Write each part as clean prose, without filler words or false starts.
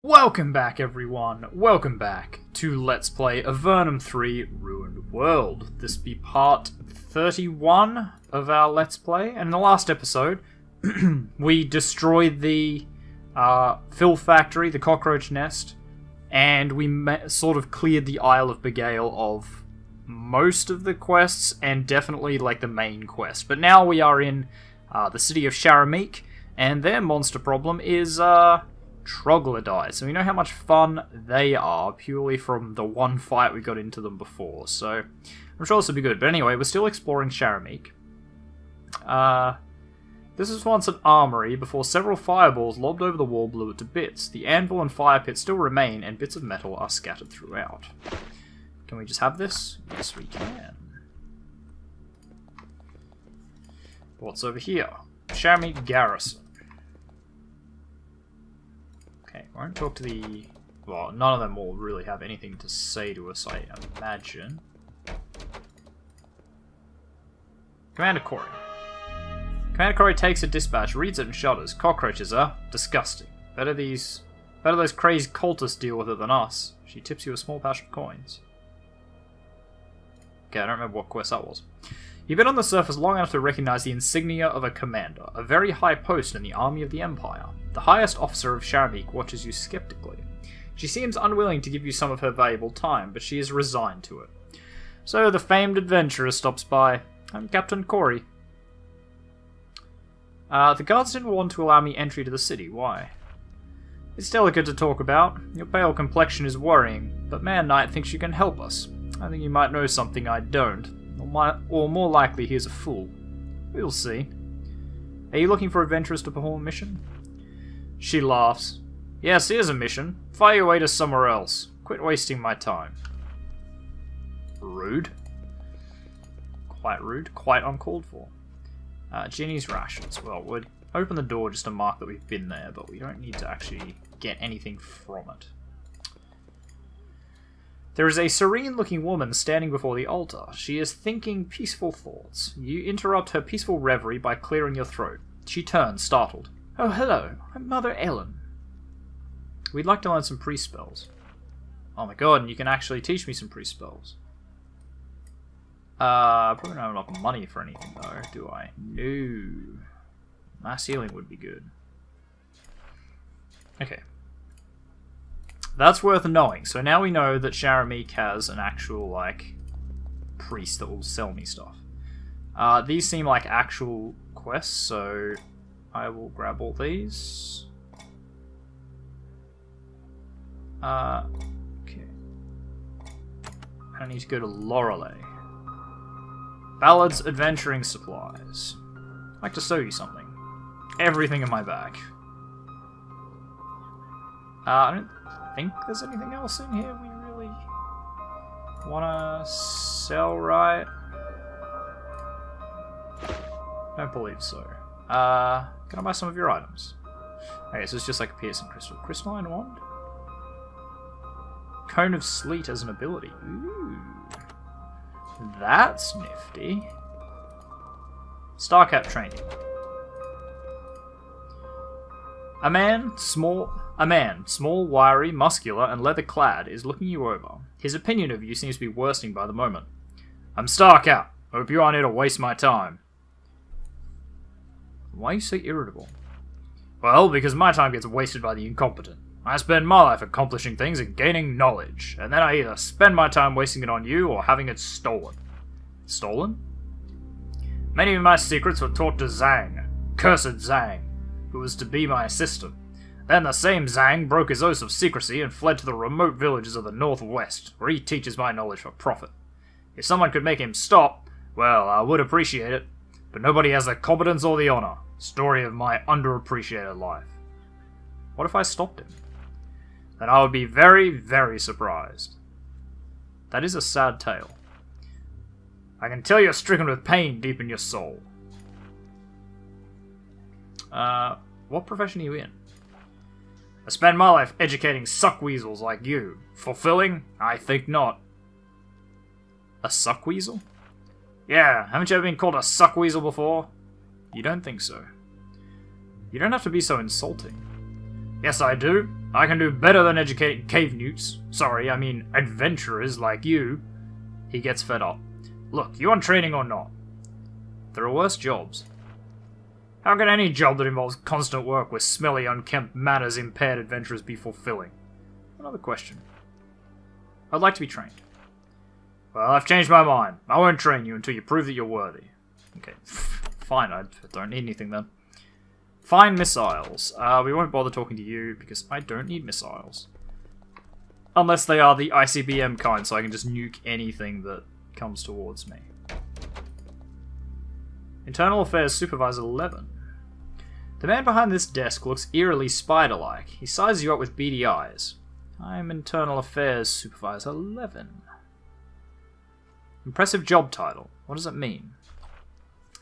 Welcome back, everyone. Welcome back to Let's Play Avernum 3 Ruined World. This be part 31 of our Let's Play, and in the last episode, we destroyed the Fill Factory, the cockroach nest, and we sort of cleared the Isle of Beguile of most of the quests, and definitely like the main quest. But now we are in the city of Sharamik, and their monster problem is troglodytes, and we know how much fun they are purely from the one fight we got into them before, so I'm sure this will be good. But anyway, we're still exploring Sharamik. This was once an armory before several fireballs lobbed over the wall blew it to bits. The anvil and fire pit still remain, and bits of metal are scattered throughout. Can we just have this? Yes, we can. What's over here? Sharamik Garrison. Okay, I won't talk to the... Well, none of them will really have anything to say to us, I imagine. Commander Corey. Commander Corey takes a dispatch, reads it and shudders. Cockroaches are disgusting. Better those crazed cultists deal with it than us. She tips you a small pouch of coins. Okay, I don't remember what quest that was. You've been on the surface long enough to recognize the insignia of a commander, a very high post in the army of the Empire. The highest officer of Sharamik watches you skeptically. She seems unwilling to give you some of her valuable time, but she is resigned to it. So the famed adventurer stops by. I'm Captain Corey. The guards didn't want to allow me entry to the city. Why? It's delicate to talk about. Your pale complexion is worrying, but Man Knight thinks you can help us. I think you might know something I don't. Or more likely he is a fool. We'll see. Are you looking for adventurers to perform a mission? She laughs. Yes, here's a mission. Fire your way to somewhere else. Quit wasting my time. Rude. Quite rude. Quite uncalled for. Ginny's rations. Well, we'd open the door just to mark that we've been there, but we don't need to actually get anything from it. There is a serene-looking woman standing before the altar. She is thinking peaceful thoughts. You interrupt her peaceful reverie by clearing your throat. She turns, startled. Oh, hello. I'm Mother Ellen. We'd like to learn some priest spells. Oh my god, and you can actually teach me some priest spells. Probably don't have enough money for anything though, do I? No. Mass healing would be good. Okay. That's worth knowing. So now we know that Sharamik has an actual, like, priest that will sell me stuff. These seem like actual quests, so I will grab all these. Okay. I need to go to Lorelei. Ballads, adventuring supplies. I'd like to show you something. Everything in my bag. I don't think there's anything else in here we really want to sell, right? Don't believe so. Can I buy some of your items? Okay, so it's just like a piercing crystal. Crystalline wand? Cone of sleet as an ability. Ooh. That's nifty. Starcap training. A man, small, wiry, muscular, and leather-clad, is looking you over. His opinion of you seems to be worsening by the moment. I'm Starcap. Hope you aren't here to waste my time. Why are you so irritable? Well, because my time gets wasted by the incompetent. I spend my life accomplishing things and gaining knowledge, and then I either spend my time wasting it on you or having it stolen. Stolen? Many of my secrets were taught to Zhang. Cursed Zhang, who was to be my assistant. Then the same Zhang broke his oath of secrecy and fled to the remote villages of the northwest, where he teaches my knowledge for profit. If someone could make him stop, well, I would appreciate it, but nobody has the competence or the honor. Story of my underappreciated life. What if I stopped him? Then I would be very, very surprised. That is a sad tale. I can tell you're stricken with pain deep in your soul. What profession are you in? I spend my life educating suckweasels like you. Fulfilling? I think not. A suckweasel? Yeah, haven't you ever been called a suckweasel before? You don't think so. You don't have to be so insulting. Yes, I do. I can do better than educating cave newts. Sorry, I mean adventurers like you. He gets fed up. Look, you want training or not? There are worse jobs. How can any job that involves constant work with smelly, unkempt, manners-impaired adventurers be fulfilling? Another question. I'd like to be trained. Well, I've changed my mind. I won't train you until you prove that you're worthy. Okay, fine, I don't need anything then. Fine missiles. We won't bother talking to you because I don't need missiles. Unless they are the ICBM kind, so I can just nuke anything that comes towards me. Internal Affairs Supervisor 11. The man behind this desk looks eerily spider-like. He sizes you up with beady eyes. I'm Internal Affairs Supervisor 11. Impressive job title. What does it mean?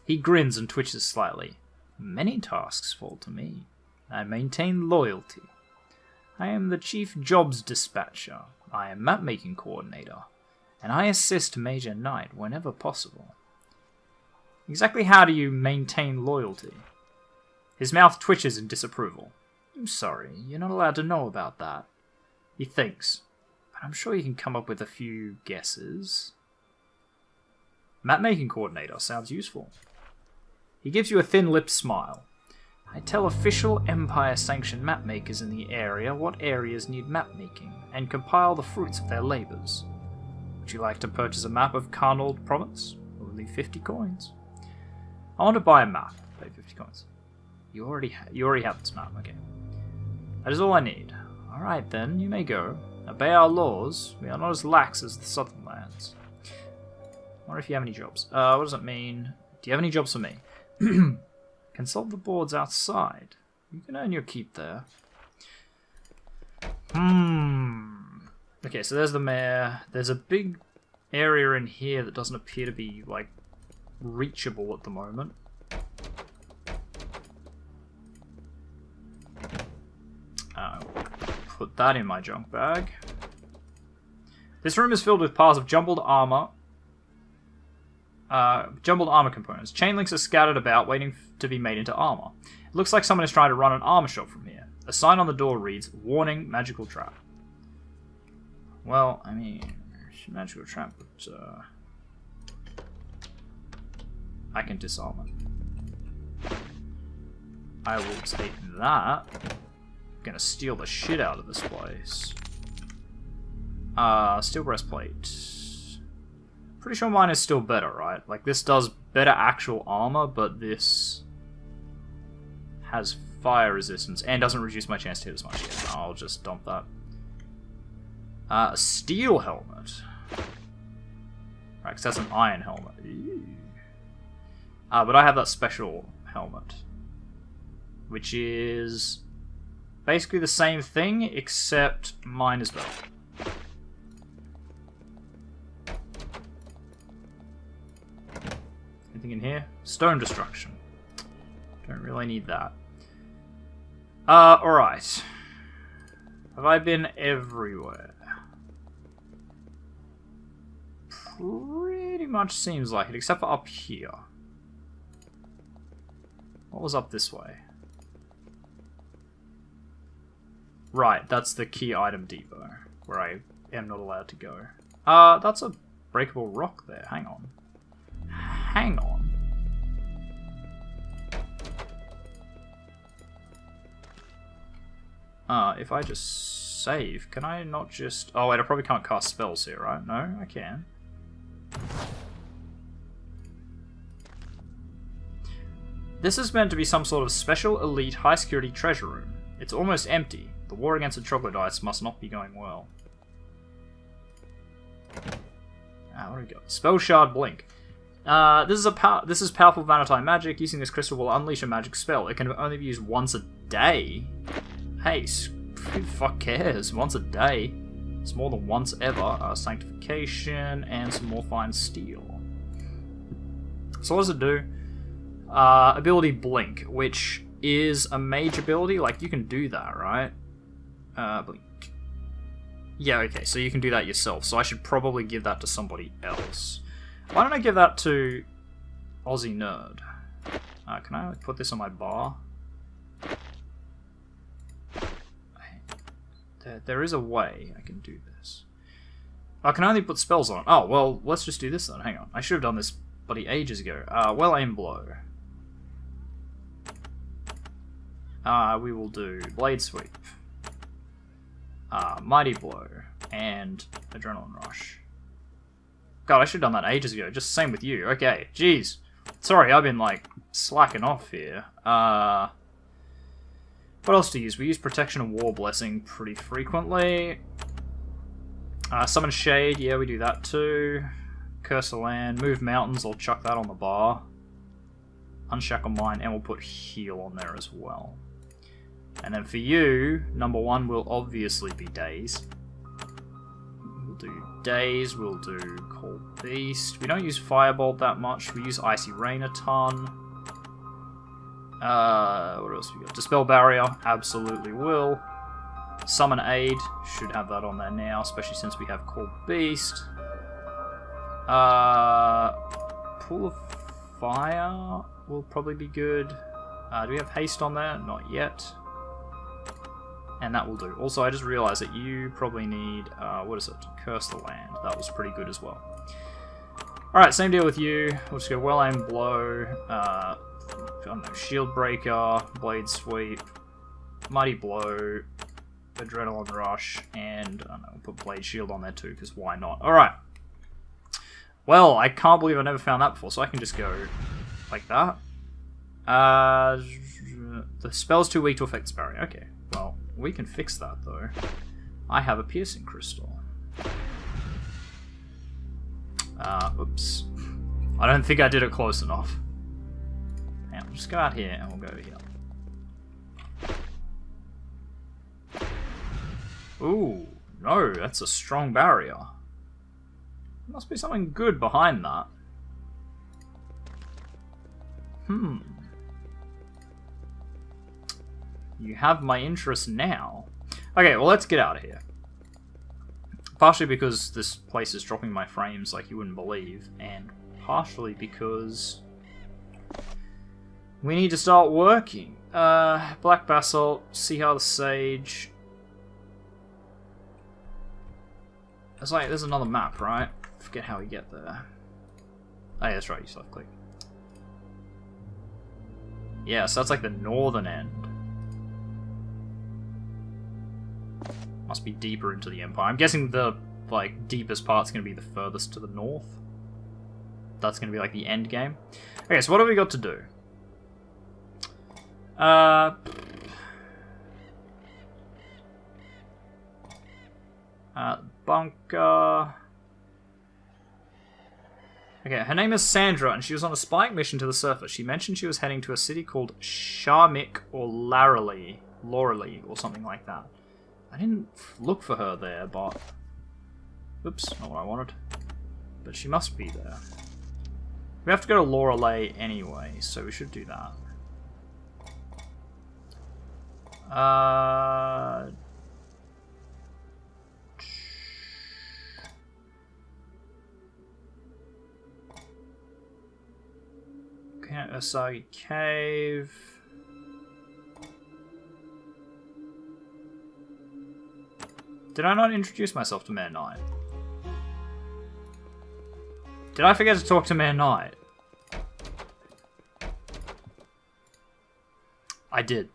He grins and twitches slightly. Many tasks fall to me. I maintain loyalty. I am the Chief Jobs Dispatcher. I am Map-Making Coordinator. And I assist Major Knight whenever possible. Exactly how do you maintain loyalty? His mouth twitches in disapproval. I'm sorry, you're not allowed to know about that. He thinks, but I'm sure you can come up with a few guesses. Map-Making Coordinator sounds useful. He gives you a thin-lipped smile. I tell official Empire-sanctioned map-makers in the area what areas need map-making, and compile the fruits of their labours. Would you like to purchase a map of Carnold Province? Only 50 coins. I want to buy a map. Pay 50 coins. You already have this map, okay. That is all I need. Alright then, you may go. Obey our laws. We are not as lax as the southern lands. I wonder if you have any jobs. What does it mean? Do you have any jobs for me? Consult the boards outside. You can earn your keep there. Okay, so there's the mayor. There's a big area in here that doesn't appear to be, like, reachable at the moment. Put that in my junk bag. This room is filled with piles of jumbled armor components. Chain links are scattered about, waiting to be made into armor. It looks like someone is trying to run an armor shop from here. A sign on the door reads, "Warning, magical trap." Well, I mean, magical trap, but I can disarm it. I will take that. I'm gonna steal the shit out of this place. Steel breastplate. Pretty sure mine is still better, right? Like, this does better actual armor, but this has fire resistance and doesn't reduce my chance to hit as much. Yeah, I'll just dump that. A steel helmet. Right, because that's an iron helmet. But I have that special helmet, which is basically the same thing, except mine is better. Anything in here? Stone destruction. Don't really need that. Alright. Have I been everywhere? Pretty much seems like it, except for up here. What was up this way? Right, that's the key item depot, where I am not allowed to go. That's a breakable rock there. Hang on. Hang on. If I just save, can I not just... Oh wait, I probably can't cast spells here, right? No, I can. This is meant to be some sort of special, elite, high-security treasure room. It's almost empty. The war against the troglodytes must not be going well. What do we got? Spell Shard Blink. This is powerful Vanatine magic. Using this crystal will unleash a magic spell. It can only be used once a day. Hey, who the fuck cares? Once a day. It's more than once ever. Sanctification and some more fine steel. So what does it do? Ability Blink, which is a mage ability. Like, you can do that, right? Blink. Yeah, okay, so you can do that yourself. So I should probably give that to somebody else. Why don't I give that to TheOzzieNerd? Can I put this on my bar? There is a way I can do this. I can only put spells on it. Oh, well, let's just do this then. Hang on. I should have done this bloody ages ago. Well-aimed blow. We will do Blade Sweep. Mighty Blow. And Adrenaline Rush. God, I should have done that ages ago. Just same with you. Okay, jeez. Sorry, I've been, like, slacking off here. What else to use? We use Protection and War Blessing pretty frequently. Summon Shade, yeah, we do that too. Curse the Land, Move Mountains, I'll chuck that on the bar. Unshackle Mind, and we'll put Heal on there as well. And then for you, number one will obviously be Daze. We'll do Daze, we'll do Cold Beast. We don't use Firebolt that much, we use Icy Rain a ton. What else we got? Dispel Barrier, absolutely will. Summon Aid, should have that on there now, especially since we have Cold Beast. Pool of Fire will probably be good. Do we have Haste on there? Not yet. And that will do. Also, I just realized that you probably need, what is it? Curse the Land. That was pretty good as well. Alright, same deal with you. We'll just go Well-Aimed Blow, I don't know, Shield Breaker, Blade Sweep, Mighty Blow, Adrenaline Rush, and I don't know, we'll put Blade Shield on there too, because why not? Alright. Well, I can't believe I never found that before, so I can just go like that. The spell's too weak to affect this barrier. Okay, well, we can fix that though. I have a Piercing Crystal. Oops. I don't think I did it close enough. Now, we'll just go out here and we'll go here. Ooh, no, that's a strong barrier. There must be something good behind that. You have my interest now. Okay, well, let's get out of here. Partially because this place is dropping my frames like you wouldn't believe, and partially because we need to start working. Black Basalt, Sea the Sage. It's like, there's another map, right? Forget how we get there. Oh yeah, that's right, you still have click. Yeah, so that's like the northern end. Must be deeper into the Empire. I'm guessing the, like, deepest part's gonna be the furthest to the north. That's gonna be like the end game. Okay, so what have we got to do? Bunker. Okay, her name is Sandra, and she was on a spying mission to the surface. She mentioned she was heading to a city called Sharmik or Laurely, or something like that. I didn't look for her there, but... Oops, not what I wanted. But she must be there. We have to go to Lorelei anyway, so we should do that. Asagi Cave. Did I not introduce myself to Mayor Knight? Did I forget to talk to Mayor Knight? I did.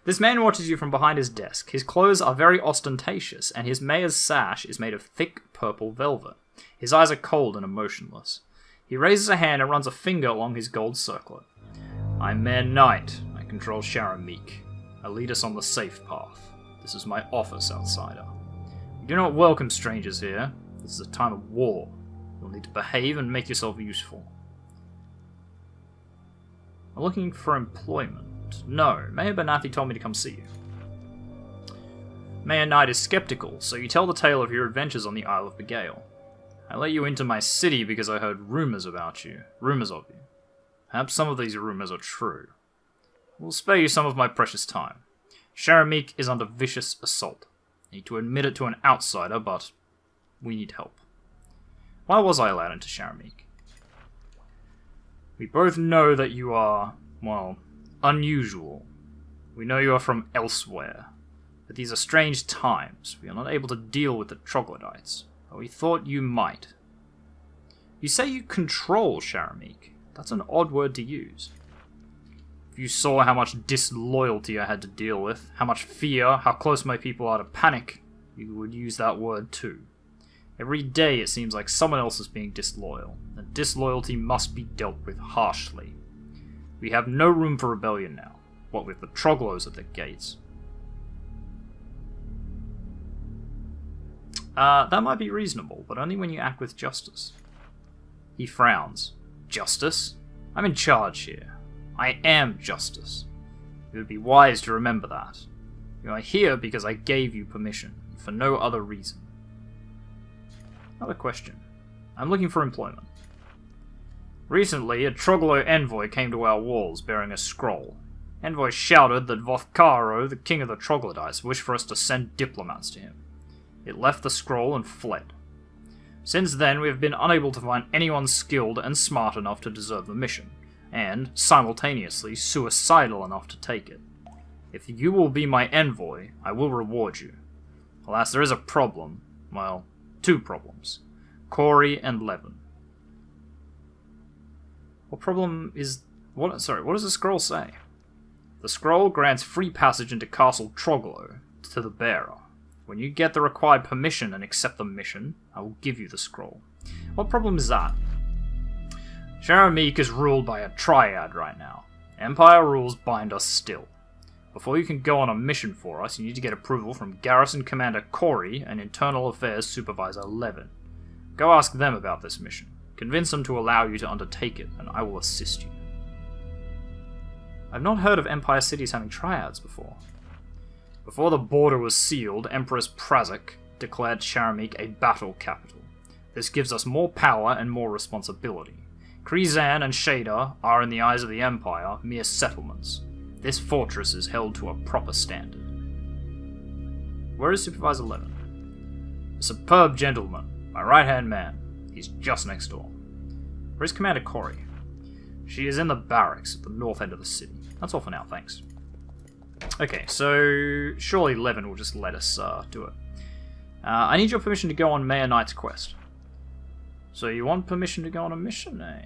This man watches you from behind his desk. His clothes are very ostentatious, and his mayor's sash is made of thick purple velvet. His eyes are cold and emotionless. He raises a hand and runs a finger along his gold circlet. I'm Mayor Knight. I control Sharmik. I lead us on the safe path. This is my office, outsider. We do not welcome strangers here. This is a time of war. You'll need to behave and make yourself useful. I'm looking for employment. No, Mayor Banathi told me to come see you. Mayor Knight is skeptical, so you tell the tale of your adventures on the Isle of Beguile. I let you into my city because I heard rumors about you. Rumors of you. Perhaps some of these rumors are true. We'll spare you some of my precious time. Sharmik is under vicious assault. I need to admit it to an outsider, but we need help. Why was I allowed into Sharmik? We both know that you are, well, unusual. We know you are from elsewhere. But these are strange times. We are not able to deal with the troglodytes, but we thought you might. You say you control Sharamik. That's an odd word to use. If you saw how much disloyalty I had to deal with, how much fear, how close my people are to panic, you would use that word too. Every day it seems like someone else is being disloyal, and disloyalty must be dealt with harshly. We have no room for rebellion now, what with the Troglos at the gates. That might be reasonable, but only when you act with justice. He frowns. Justice? I'm in charge here. I am justice. It would be wise to remember that. You are here because I gave you permission, for no other reason. Another question. I'm looking for employment. Recently, a Troglo envoy came to our walls bearing a scroll. Envoy shouted that Vothkaro, the king of the Troglodytes, wished for us to send diplomats to him. It left the scroll and fled. Since then, we have been unable to find anyone skilled and smart enough to deserve the mission, and, simultaneously, suicidal enough to take it. If you will be my envoy, I will reward you. Alas, there is a problem. Well, two problems. Corey and Levin. What problem is... what does the scroll say? The scroll grants free passage into Castle Troglo to the bearer. When you get the required permission and accept the mission, I will give you the scroll. What problem is that? Sharamik is ruled by a triad right now. Empire rules bind us still. Before you can go on a mission for us, you need to get approval from Garrison Commander Corey and Internal Affairs Supervisor Levin. Go ask them about this mission. Convince them to allow you to undertake it, and I will assist you. I've not heard of Empire cities having triads before. Before the border was sealed, Empress Prazak declared Sharamik a battle capital. This gives us more power and more responsibility. Krizan and Shader are, in the eyes of the Empire, mere settlements. This fortress is held to a proper standard. Where is Supervisor Levin? A superb gentleman, my right-hand man. He's just next door. Where's Commander Corey? She is in the barracks at the north end of the city. That's all for now, thanks. Okay, so surely Levin will just let us do it. I need your permission to go on Mayor Knight's quest. So you want permission to go on a mission, eh?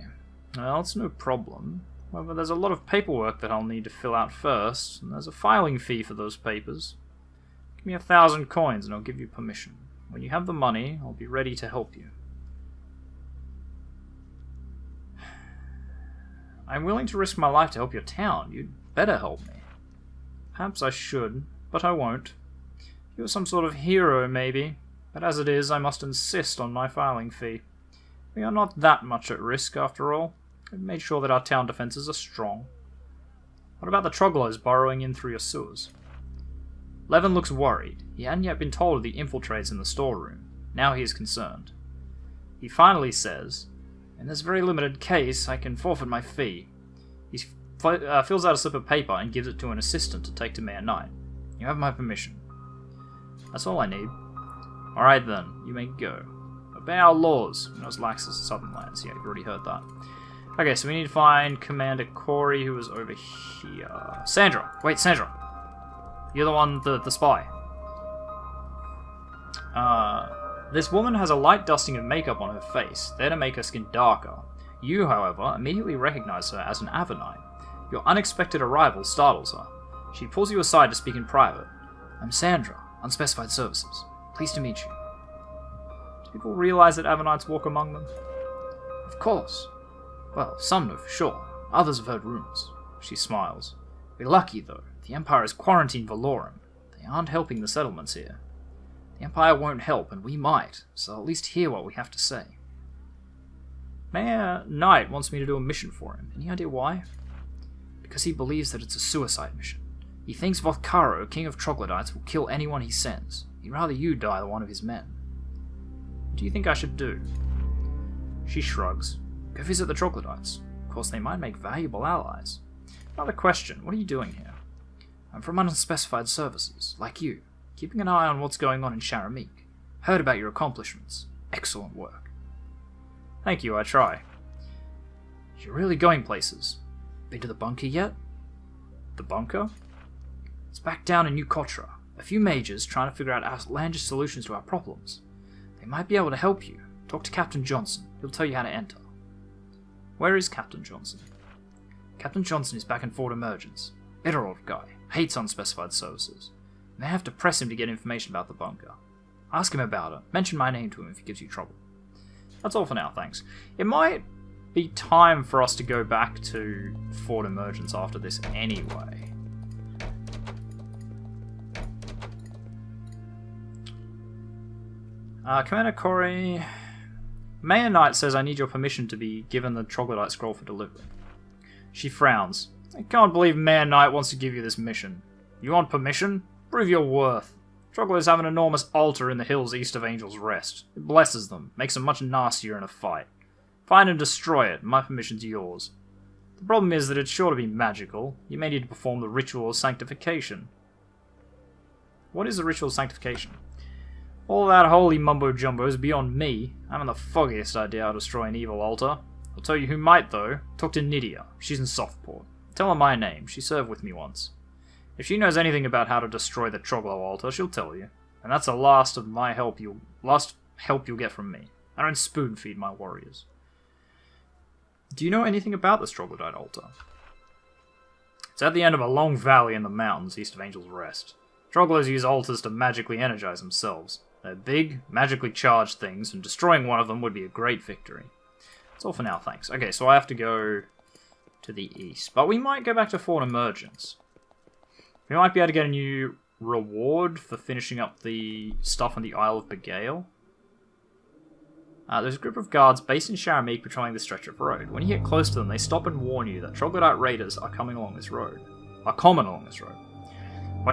Well, it's no problem. However, there's a lot of paperwork that I'll need to fill out first, and there's a filing fee for those papers. Give me 1,000 coins and I'll give you permission. When you have the money, I'll be ready to help you. I'm willing to risk my life to help your town. You'd better help me. Perhaps I should, but I won't. You're some sort of hero, maybe, but as it is, I must insist on my filing fee. We are not that much at risk, after all. I've made sure that our town defences are strong. What about the Troglos burrowing in through your sewers? Levin looks worried. He hadn't yet been told of the infiltrates in the storeroom. Now he is concerned. He finally says, in this very limited case, I can forfeit my fee. He fills out a slip of paper and gives it to an assistant to take to Mayor Knight. You have my permission. That's all I need. Alright then, you may go. Obey our laws. We're not as lax as the Southern Lands. Yeah, you've already heard that. Okay, so we need to find Commander Corey, who is over here. Sandra! Wait, Sandra! You're the one, the spy. This woman has a light dusting of makeup on her face, there to make her skin darker. You, however, immediately recognize her as an Avernite. Your unexpected arrival startles her. She pulls you aside to speak in private. I'm Sandra, Unspecified Services. Pleased to meet you. Do people realize that Avernites walk among them? Of course. Well, some know for sure. Others have heard rumors. She smiles. We're lucky, though. The Empire has quarantined Valorum. They aren't helping the settlements here. The Empire won't help, and we might, so at least hear what we have to say. Mayor Knight wants me to do a mission for him. Any idea why? Because he believes that it's a suicide mission. He thinks Vothkaro, king of Troglodytes, will kill anyone he sends. He'd rather you die than one of his men. What do you think I should do? She shrugs. Go visit the Troglodytes. Of course, they might make valuable allies. Another question, what are you doing here? I'm from Unspecified Services, like you, keeping an eye on what's going on in Sharamik. Heard about your accomplishments. Excellent work. Thank you, I try. You're really going places. Been to the bunker yet? The bunker? It's back down in New Kotra. A few mages trying to figure out outlandish solutions to our problems. They might be able to help you. Talk to Captain Johnson. He'll tell you how to enter. Where is Captain Johnson? Captain Johnson is back in Fort Emergence. Bitter old guy. Hates unspecified services. May have to press him to get information about the bunker. Ask him about it. Mention my name to him if he gives you trouble. That's all for now, thanks. It might be time for us to go back to Fort Emergence after this anyway. Commander Corey... Mayor Knight says I need your permission to be given the troglodyte scroll for delivery. She frowns. I can't believe Mayor Knight wants to give you this mission. You want permission? Prove your worth. Troglodytes have an enormous altar in the hills east of Angel's Rest. It blesses them, makes them much nastier in a fight. Find and destroy it, my permission's yours. The problem is that it's sure to be magical. You may need to perform the ritual of sanctification. What is the ritual of sanctification? All that holy mumbo-jumbo is beyond me. I haven't the foggiest idea how to destroy an evil altar. I'll tell you who might, though. Talk to Nydia. She's in Softport. Tell her my name. She served with me once. If she knows anything about how to destroy the Troglo altar, she'll tell you. And that's the last help you'll get from me. I don't spoon-feed my warriors. Do you know anything about this troglodyte altar? It's at the end of a long valley in the mountains east of Angel's Rest. Troglos use altars to magically energize themselves. They're big, magically charged things, and destroying one of them would be a great victory. That's all for now, thanks. Okay, so I have to go to the east. But we might go back to Fort Emergence. We might be able to get a new reward for finishing up the stuff on the Isle of Beguile. There's a group of guards based in Sharamik patrolling this stretch of road. When you get close to them, they stop and warn you that troglodyte raiders are common along this road. Watch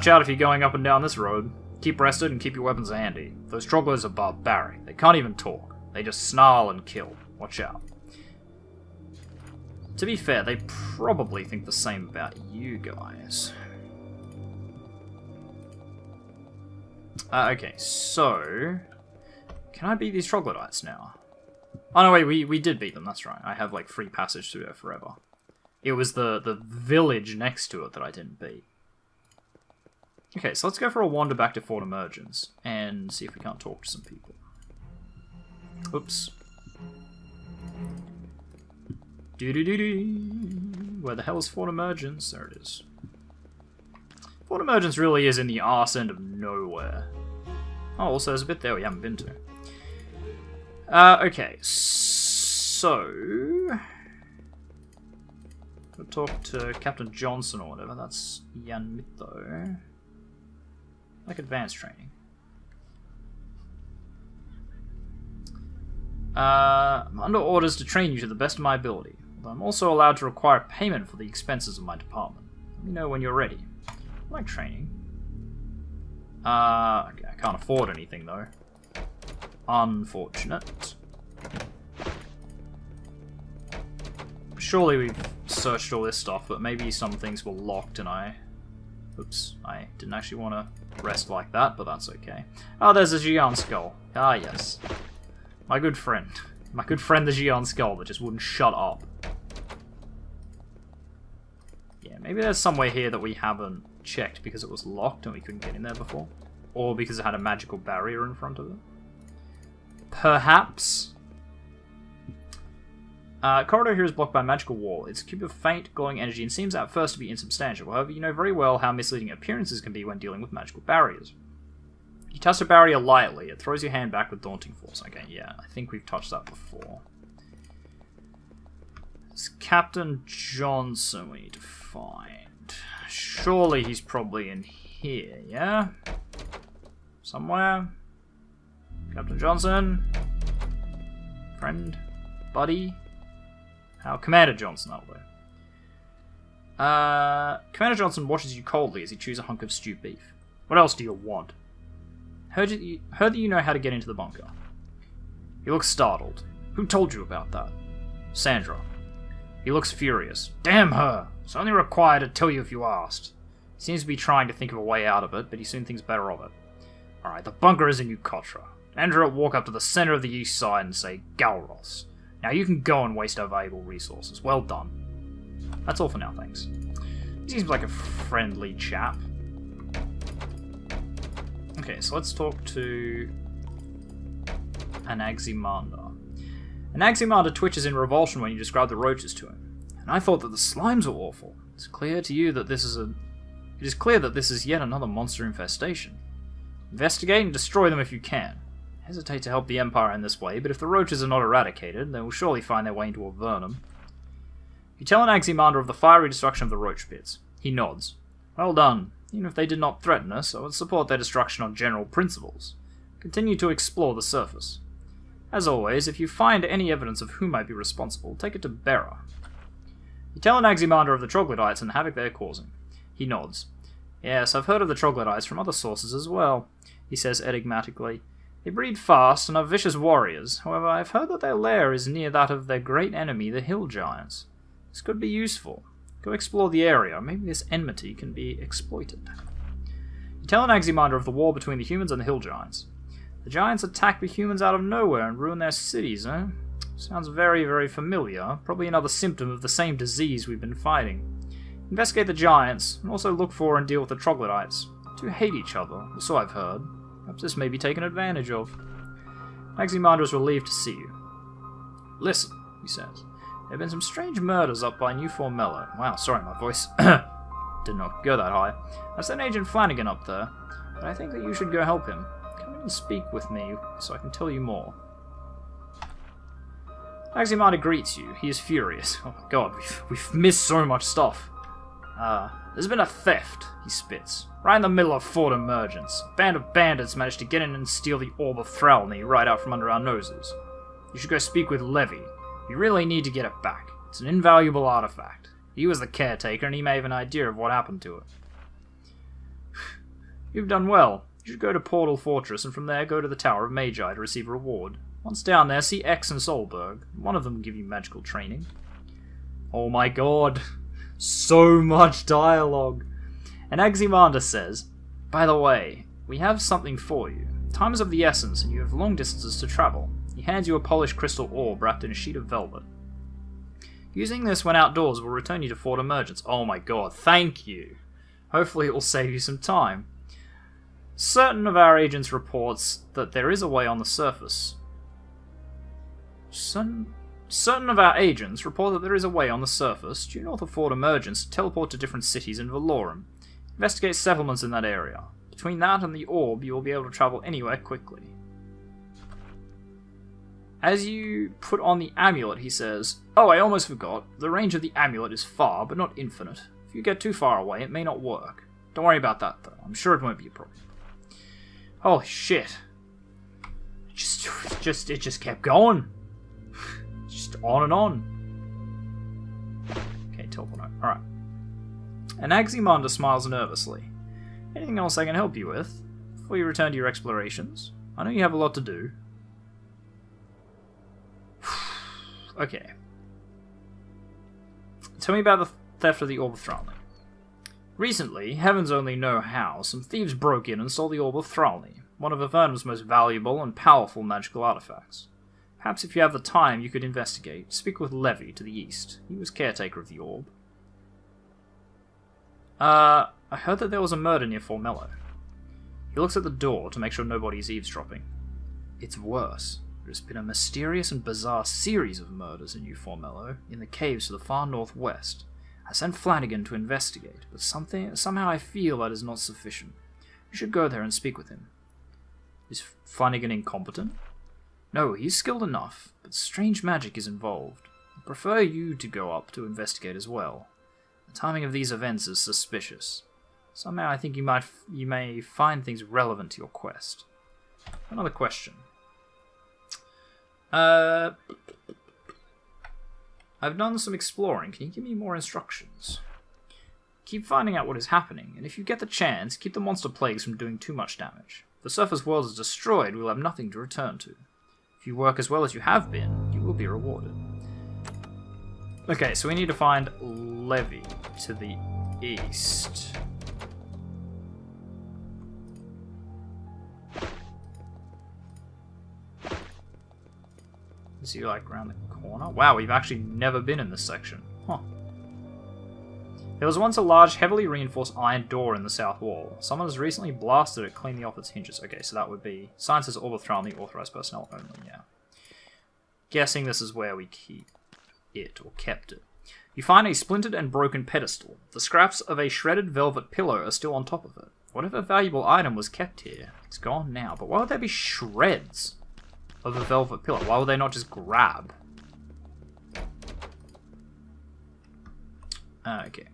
out if you're going up and down this road. Keep rested and keep your weapons handy. Those troglodytes are barbaric. They can't even talk. They just snarl and kill. Watch out. To be fair, they probably think the same about you guys. Okay, so... Can I beat these troglodytes now? Oh no, wait, we did beat them, that's right. I have, like, free passage through there forever. It was the village next to it that I didn't beat. Okay, so let's go for a wander back to Fort Emergence, and see if we can't talk to some people. Oops. Where the hell is Fort Emergence? There it is. Fort Emergence really is in the arse end of nowhere. Oh, also there's a bit there we haven't been to. Okay, so... We'll talk to Captain Johnson or whatever, that's Jan Mitto. Like advanced training. I'm under orders to train you to the best of my ability. Although I'm also allowed to require payment for the expenses of my department. Let me know when you're ready. I like training. Okay, I can't afford anything though. Unfortunate. Surely we've searched all this stuff, but maybe some things were locked and I... Oops, I didn't actually want to rest like that, but that's okay. Oh, there's a Gion Skull. Ah, yes. My good friend. My good friend the Gion Skull that just wouldn't shut up. Yeah, maybe there's somewhere here that we haven't checked because it was locked and we couldn't get in there before. Or because it had a magical barrier in front of it. Perhaps. Corridor here is blocked by a magical wall. It's a cube of faint, glowing energy and seems at first to be insubstantial. However, you know very well how misleading appearances can be when dealing with magical barriers. You touch a barrier lightly, it throws your hand back with daunting force. Okay, yeah, I think we've touched that before. It's Captain Johnson we need to find. Surely he's probably in here, yeah? Somewhere? Captain Johnson? Friend? Buddy? How? Commander Johnson, that'll do. Commander Johnson watches you coldly as he chews a hunk of stewed beef. What else do you want? Heard that you know how to get into the bunker. He looks startled. Who told you about that? Sandra. He looks furious. Damn her! It's only required to tell you if you asked. He seems to be trying to think of a way out of it, but he soon thinks better of it. Alright, the bunker is in Ukotra. Andrew will walk up to the center of the east side and say, Galros. Now you can go and waste our valuable resources. Well done. That's all for now, thanks. He seems like a friendly chap. Okay, so let's talk to Anaximander. Anaximander twitches in revulsion when you describe the roaches to him. And I thought that the slimes were awful. It's clear to you that this is It is clear that this is yet another monster infestation. Investigate and destroy them if you can. Hesitate to help the Empire in this way, but if the roaches are not eradicated, they will surely find their way into Avernum. You tell Anaximander of the fiery destruction of the roach pits. He nods. Well done. Even if they did not threaten us, I would support their destruction on general principles. Continue to explore the surface. As always, if you find any evidence of who might be responsible, take it to Bera. You tell Anaximander of the troglodytes and the havoc they are causing. He nods. Yes, I've heard of the troglodytes from other sources as well, he says enigmatically. They breed fast and are vicious warriors. However, I've heard that their lair is near that of their great enemy, the hill giants. This could be useful. Go explore the area. Maybe this enmity can be exploited. You tell Anaximander of the war between the humans and the hill giants. The giants attack the humans out of nowhere and ruin their cities, eh? Sounds very, very familiar. Probably another symptom of the same disease we've been fighting. Investigate the giants, and also look for and deal with the troglodytes. The two hate each other, or so I've heard. Perhaps this may be taken advantage of. Anaximander is relieved to see you. Listen, he says. There have been some strange murders up by New Formello. Wow, sorry, my voice did not go that high. I've sent Agent Flanagan up there, but I think that you should go help him. Come in and speak with me, so I can tell you more. Anaximander greets you. He is furious. Oh my god, we've missed so much stuff. There's been a theft, he spits. Right in the middle of Fort Emergence. A band of bandits managed to get in and steal the Orb of Thralny right out from under our noses. You should go speak with Levy. You really need to get it back. It's an invaluable artifact. He was the caretaker, and he may have an idea of what happened to it. You've done well. You should go to Portal Fortress, and from there go to the Tower of Magi to receive a reward. Once down there, see X and Solberg. One of them will give you magical training. Oh my god. So much dialogue. And Anaximander says, by the way, we have something for you. Time is of the essence, and you have long distances to travel. He hands you a polished crystal orb wrapped in a sheet of velvet. Using this when outdoors will return you to Fort Emergence. Oh my god, thank you. Hopefully it will save you some time. Certain of our agents reports that there is a way on the surface. Certain of our agents report that there is a way on the surface, due north of Fort Emergence, to teleport to different cities in Valorum. Investigate settlements in that area. Between that and the orb, you will be able to travel anywhere quickly. As you put on the amulet, he says, oh, I almost forgot. The range of the amulet is far, but not infinite. If you get too far away, it may not work. Don't worry about that, though. I'm sure it won't be a problem. Holy shit. It just kept going. Just on and on. Okay, teleport. Alright. Anaximander smiles nervously. Anything else I can help you with before you return to your explorations? I know you have a lot to do. Okay. Tell me about the theft of the Orb of Thralny. Recently, heavens only know how, some thieves broke in and stole the Orb of Thralny, one of Avernum's most valuable and powerful magical artifacts. Perhaps if you have the time, you could investigate. Speak with Levy to the east. He was caretaker of the orb. I heard that there was a murder near Formello. He looks at the door to make sure nobody's eavesdropping. It's worse. There's been a mysterious and bizarre series of murders in New Formello, in the caves to the far northwest. I sent Flanagan to investigate, but somehow I feel that is not sufficient. You should go there and speak with him. Is Flanagan incompetent? No, he's skilled enough, but strange magic is involved. I prefer you to go up to investigate as well. The timing of these events is suspicious. Somehow I think you may find things relevant to your quest. Another question. I've done some exploring. Can you give me more instructions? Keep finding out what is happening, and if you get the chance, keep the monster plagues from doing too much damage. If the surface world is destroyed, we'll have nothing to return to. If you work as well as you have been, you will be rewarded. Okay, so we need to find Levy to the east. Is he like around the corner? Wow, we've actually never been in this section. Huh. There was once a large, heavily reinforced iron door in the south wall. Someone has recently blasted it, cleaning off its hinges. Okay, so that would be... Science has overthrown the authorized personnel only, yeah. Guessing this is where we keep it, or kept it. You find a splintered and broken pedestal. The scraps of a shredded velvet pillow are still on top of it. Whatever valuable item was kept here, it's gone now. But why would there be shreds of a velvet pillow? Why would they not just grab? Okay.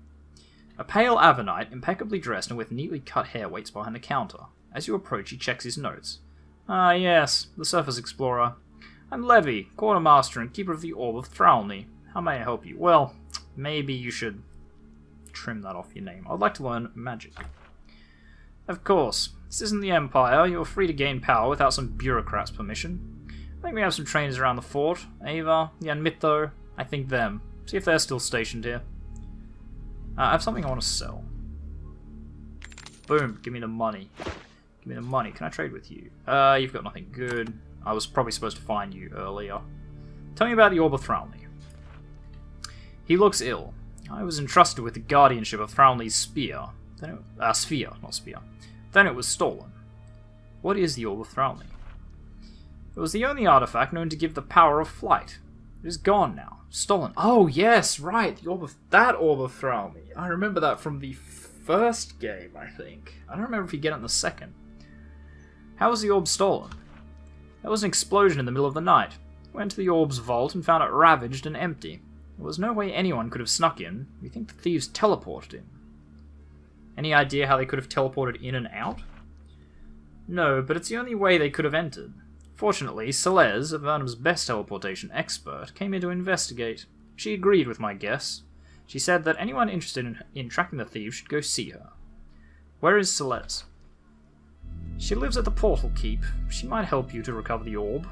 A pale Avernite, impeccably dressed and with neatly cut hair, waits behind the counter. As you approach, he checks his notes. Ah, yes, the surface explorer. I'm Levy, quartermaster and keeper of the Orb of Thralny. How may I help you? Well, maybe you should trim that off your name. I'd like to learn magic. Of course. This isn't the Empire. You're free to gain power without some bureaucrat's permission. I think we have some trainers around the fort. Ava, Yanmitho, I think them. See if they're still stationed here. I have something I want to sell. Boom, give me the money. Give me the money. Can I trade with you? You've got nothing good. I was probably supposed to find you earlier. Tell me about the Orb of Thralny. He looks ill. I was entrusted with the guardianship of Thralny's spear. Sphere, not spear. Then it was stolen. What is the Orb of Thralny? It was the only artifact known to give the power of flight. It is gone now. Stolen. Oh, yes, right. The Orb of... That Orb of Thralny. I remember that from the first game, I think. I don't remember if you get it in the second. How was the orb stolen? There was an explosion in the middle of the night. Went to the orb's vault and found it ravaged and empty. There was no way anyone could have snuck in. We think the thieves teleported in. Any idea how they could have teleported in and out? No, but it's the only way they could have entered. Fortunately, Celeste, Avernum's best teleportation expert, came in to investigate. She agreed with my guess. She said that anyone interested in tracking the thieves should go see her. Where is Celeste? She lives at the Portal Keep. She might help you to recover the orb.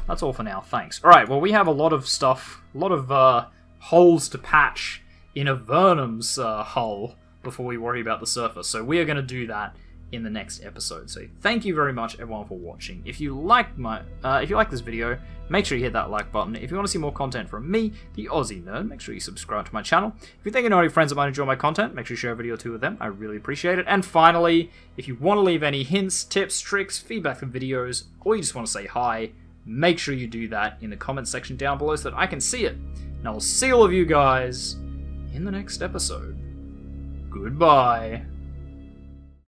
That's all for now, thanks. Alright, well we have a lot of stuff, a lot of holes to patch in Avernum's hull before we worry about the surface, so we are going to do that in the next episode. So thank you very much everyone for watching. If you like this video, make sure you hit that like button. If you want to see more content from me, the Aussie Nerd, make sure you subscribe to my channel. If you think you know any friends that might enjoy my content, make sure you share a video or two with them. I really appreciate it. And finally, if you want to leave any hints, tips, tricks, feedback for videos, or you just want to say hi, make sure you do that in the comment section down below so that I can see it. And I will see all of you guys in the next episode. Goodbye.